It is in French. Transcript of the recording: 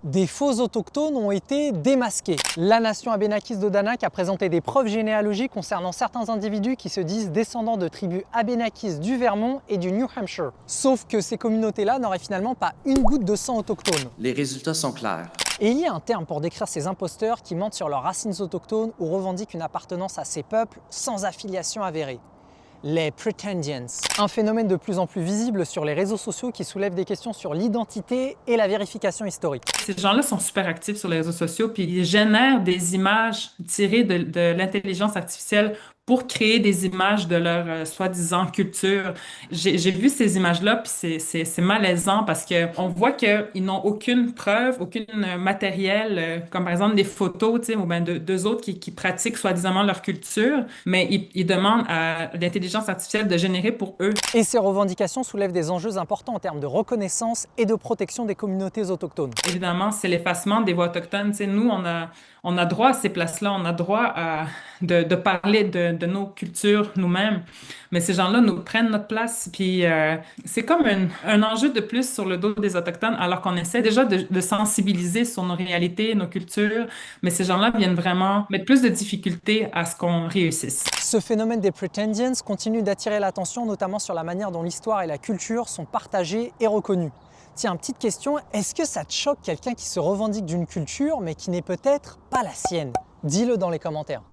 Des faux autochtones ont été démasqués. La nation Abénakis d'Odanak a présenté des preuves généalogiques concernant certains individus qui se disent descendants de tribus Abénakis du Vermont et du New Hampshire. Sauf que ces communautés-là n'auraient finalement pas une goutte de sang autochtone. Les résultats sont clairs. Et il y a un terme pour décrire ces imposteurs qui mentent sur leurs racines autochtones ou revendiquent une appartenance à ces peuples sans affiliation avérée. Les pretendians. Un phénomène de plus en plus visible sur les réseaux sociaux qui soulève des questions sur l'identité et la vérification historique. Ces gens-là sont super actifs sur les réseaux sociaux, puis ils génèrent des images tirées de l'intelligence artificielle pour créer des images de leur soi-disant culture. J'ai vu ces images-là, puis c'est malaisant parce qu'on voit qu'ils n'ont aucune preuve, aucun matériel, comme par exemple des photos, tu sais, ou bien d'eux autres qui pratiquent soi-disant leur culture, mais ils demandent à l'intelligence artificielle de générer pour eux. Et ces revendications soulèvent des enjeux importants en termes de reconnaissance et de protection des communautés autochtones. Évidemment, c'est l'effacement des voix autochtones. Tu sais, nous, on a droit à ces places-là, on a droit de parler de nos cultures nous-mêmes, mais ces gens-là nous prennent notre place, puis c'est comme un enjeu de plus sur le dos des Autochtones, alors qu'on essaie déjà de sensibiliser sur nos réalités, nos cultures, mais ces gens-là viennent vraiment mettre plus de difficultés à ce qu'on réussisse. Ce phénomène des pretendians continue d'attirer l'attention, notamment sur la manière dont l'histoire et la culture sont partagées et reconnues. Tiens, petite question, est-ce que ça te choque quelqu'un qui se revendique d'une culture mais qui n'est peut-être pas la sienne? Dis-le dans les commentaires.